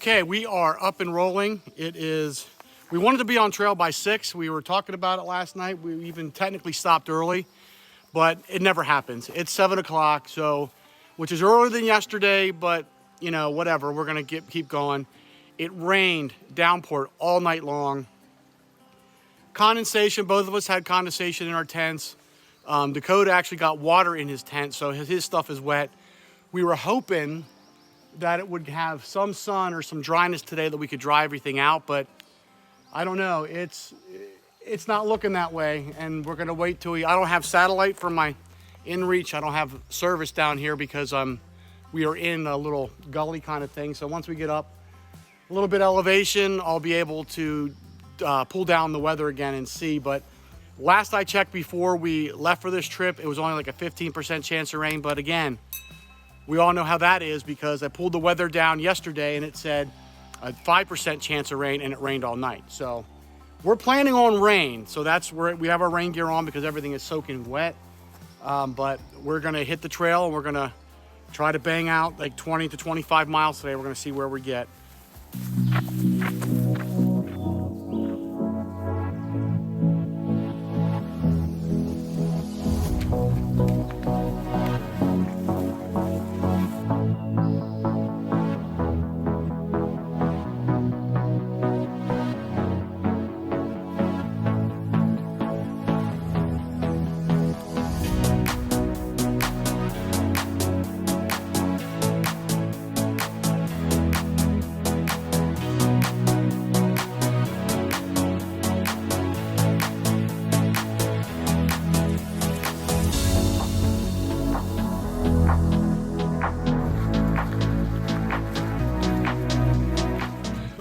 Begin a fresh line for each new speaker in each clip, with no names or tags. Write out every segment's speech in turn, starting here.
Okay, we are up and rolling. We wanted to be on trail by 6. We were talking about it last night. We even technically stopped early, but it never happens. It's 7 o'clock, so, which is earlier than yesterday, but you know, whatever, we're gonna keep going. It rained, downpour all night long. Condensation, both of us had condensation in our tents. Dakota actually got water in his tent, so his stuff is wet. We were hoping that it would have some sun or some dryness today that we could dry everything out, but I don't know. It's not looking that way, and we're gonna wait till I don't have satellite for my inReach. I don't have service down here because we are in a little gully kind of thing. So once we get up a little bit elevation, I'll be able to pull down the weather again and see. But last I checked before we left for this trip, it was only like a 15% chance of rain. But again, we all know how that is because I pulled the weather down yesterday and it said a 5% chance of rain, and it rained all night. So we're planning on rain. So that's where we have our rain gear on because everything is soaking wet. But we're gonna hit the trail and we're gonna try to bang out like 20 to 25 miles today. We're gonna see where we get.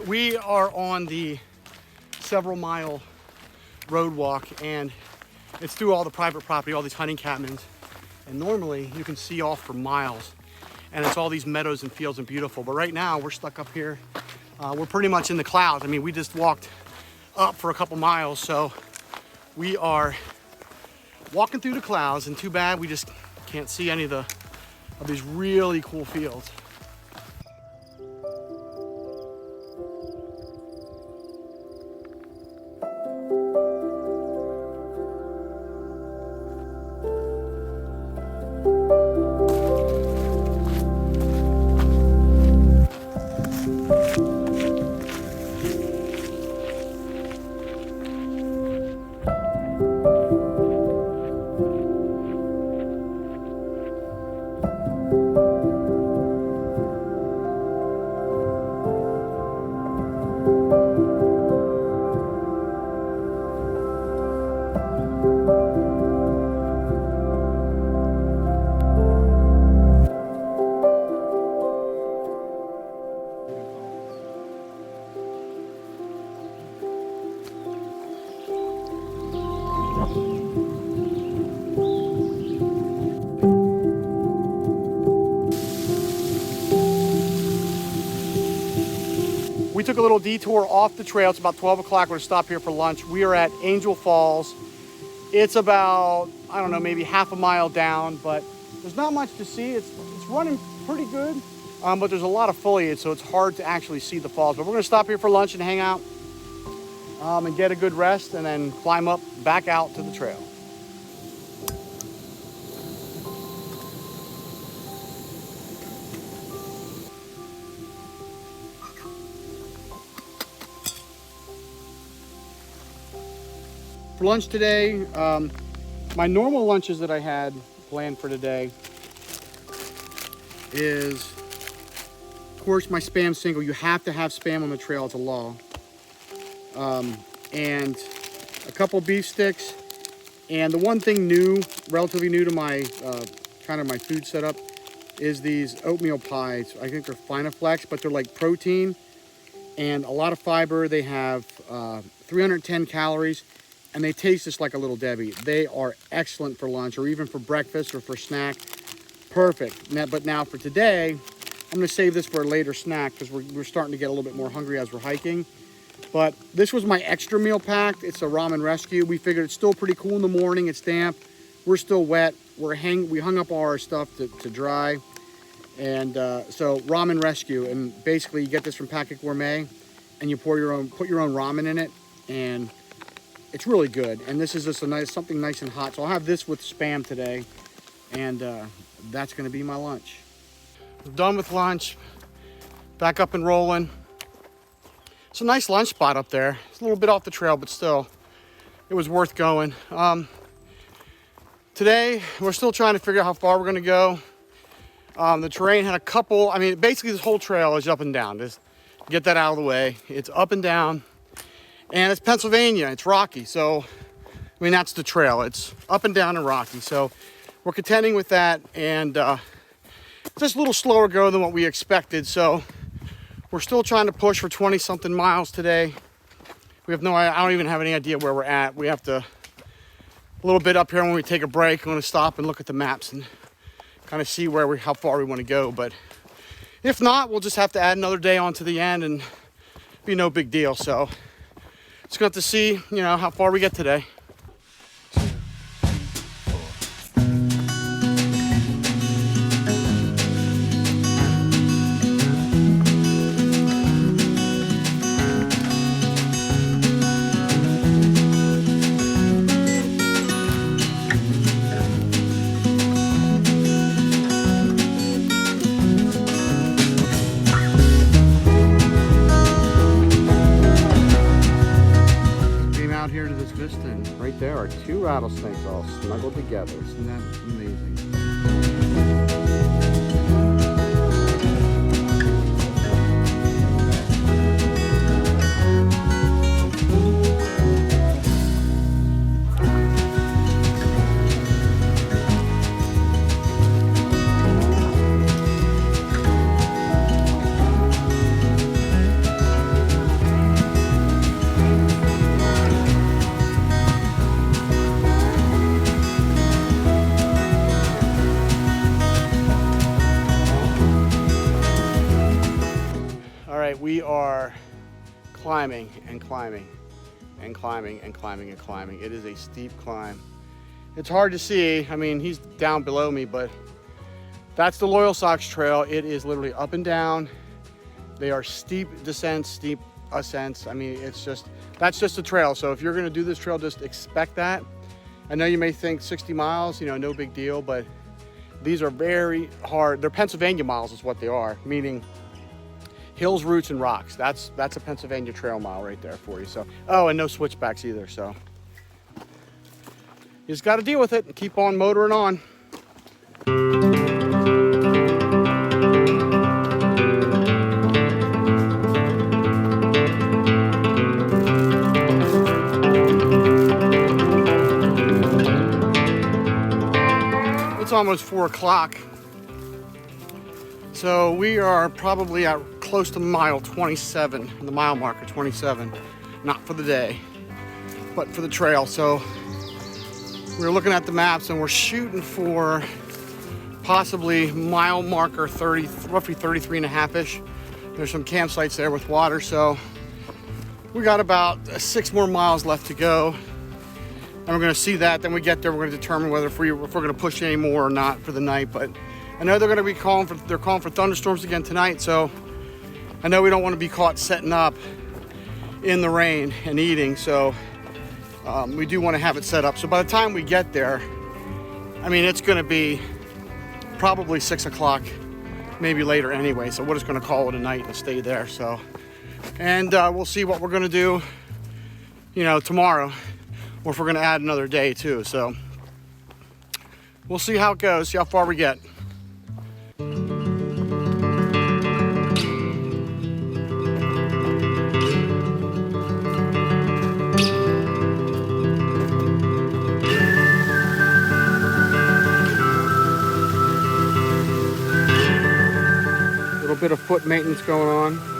We are on the several mile road walk, and it's through all the private property, all these hunting cabins. And normally you can see off for miles, and it's all these meadows and fields and beautiful. But right now we're stuck up here. We're pretty much in the clouds. I mean, we just walked up for a couple miles, so we are walking through the clouds, and too bad we just can't see any of these really cool fields. We took a little detour off the trail. It's about 12 o'clock. We're gonna stop here for lunch. We are at Angel Falls. It's about, I don't know, maybe half a mile down, but there's not much to see. It's running pretty good, but there's a lot of foliage, so it's hard to actually see the falls. But we're gonna stop here for lunch and hang out and get a good rest, and then climb up back out to the trail. For lunch today, my normal lunches that I had planned for today is, of course, my Spam single. You have to have Spam on the trail, it's a law. And a couple beef sticks. And the one thing new, relatively new to my kind of my food setup, is these oatmeal pies. I think they're Finaflex, but they're like protein and a lot of fiber. They have 310 calories. And they taste just like a Little Debbie. They are excellent for lunch or even for breakfast or for snack. Perfect. But now for today, I'm gonna save this for a later snack because we're starting to get a little bit more hungry as we're hiking. But this was my extra meal pack. It's a ramen rescue. We figured it's still pretty cool in the morning. It's damp. We're still wet. We hung up all our stuff to dry. And so ramen rescue, and basically you get this from Packet Gourmet, and you put your own ramen in it, and it's really good. And this is just something nice and hot. So I'll have this with Spam today, and that's gonna be my lunch. We're done with lunch, back up and rolling. It's a nice lunch spot up there. It's a little bit off the trail, but still, it was worth going. Today, we're still trying to figure out how far we're gonna go. The terrain had a couple, I mean, basically this whole trail is up and down. Just get that out of the way. It's up and down, and it's Pennsylvania, it's rocky. So, I mean, that's the trail. It's up and down and rocky. So we're contending with that, and just a little slower go than what we expected. So we're still trying to push for 20 something miles today. We have I don't even have any idea where we're at. We have to, a little bit up here when we take a break, I'm gonna stop and look at the maps and kind of see how far we want to go. But if not, we'll just have to add another day on to the end and be no big deal. So it's going to have to see, how far we get today. Here to this vista, and right there are two rattlesnakes all snuggled together. Isn't that amazing? We are climbing and climbing and climbing and climbing and climbing. It is a steep climb. It's hard to see. I mean, he's down below me, but that's the Loyalsock trail. It is literally up and down. They are steep descents, steep ascents. I mean, that's just a trail. So if you're gonna do this trail, just expect that. I know you may think 60 miles, no big deal, but these are very hard. They're Pennsylvania miles is what they are, meaning hills, roots, and rocks. That's a Pennsylvania trail mile right there for you. So, and no switchbacks either. So you just got to deal with it and keep on motoring on. It's almost 4 o'clock. So we are probably at close to mile 27, the mile marker 27, not for the day, but for the trail. So we're looking at the maps and we're shooting for possibly mile marker 30, roughly 33 and a half-ish. There's some campsites there with water. So we got about 6 more miles left to go. And we're gonna see that, then we get there, we're gonna determine whether if we're gonna push any more or not for the night. But I know they're gonna be calling for thunderstorms again tonight. So I know we don't want to be caught setting up in the rain and eating, so we do want to have it set up. So by the time we get there, I mean, it's going to be probably 6 o'clock, maybe later anyway. So we're just going to call it a night and stay there. So, and we'll see what we're going to do, tomorrow, or if we're going to add another day too. So we'll see how it goes, see how far we get. Bit of foot maintenance going on.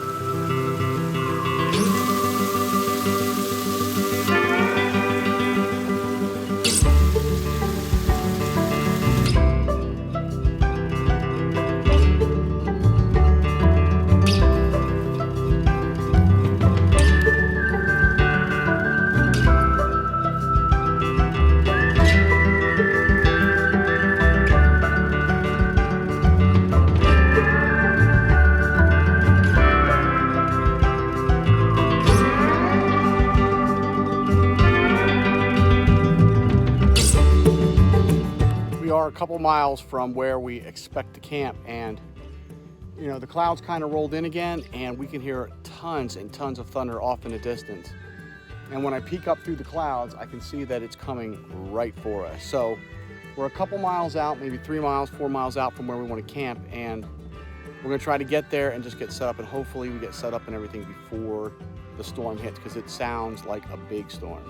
are a couple miles from where we expect to camp, and you know, the clouds kind of rolled in again, and we can hear tons and tons of thunder off in the distance. And when I peek up through the clouds, I can see that it's coming right for us. So we're a couple miles out, maybe 3 miles, 4 miles out from where we want to camp, and we're gonna try to get there and just get set up, and hopefully we get set up and everything before the storm hits, because it sounds like a big storm.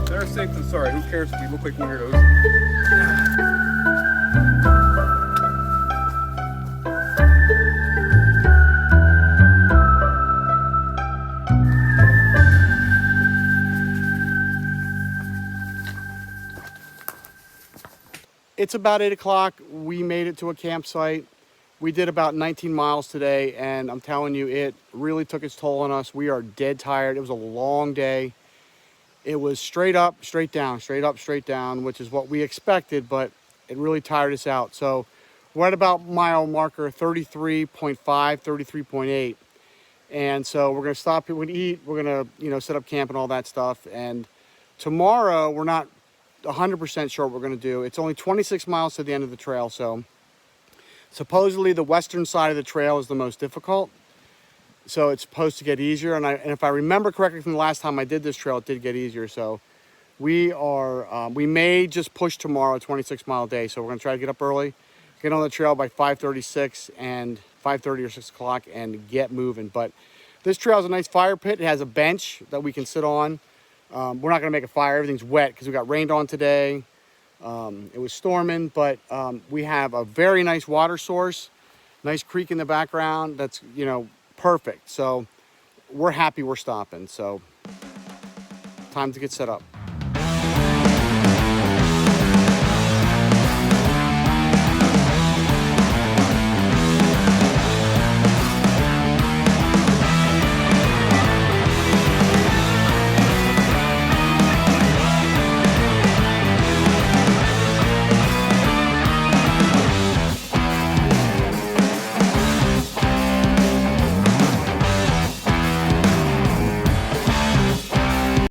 Better safe than sorry. Who cares if we look like weirdos?
It's about 8 o'clock. We made it to a campsite. We did about 19 miles today, and I'm telling you, it really took its toll on us. We are dead tired. It was a long day. It was straight up, straight down, straight up, straight down, which is what we expected, but it really tired us out. So we're at about mile marker 33.5, 33.8. And so we're gonna stop here, we're gonna eat, we're gonna, you know, set up camp and all that stuff. And tomorrow, we're not 100% sure what we're gonna do. It's only 26 miles to the end of the trail, so supposedly the western side of the trail is the most difficult. So it's supposed to get easier, and if I remember correctly from the last time I did this trail, it did get easier. So we may just push tomorrow a 26-mile day. So we're gonna try to get up early, get on the trail by 5:36 and 5:30 or 6 o'clock and get moving. But this trail is a nice fire pit. It has a bench that we can sit on. We're not gonna make a fire, everything's wet because we got rained on today. It was storming, but we have a very nice water source, nice creek in the background that's, you know, perfect. So we're happy we're stopping. So time to get set up.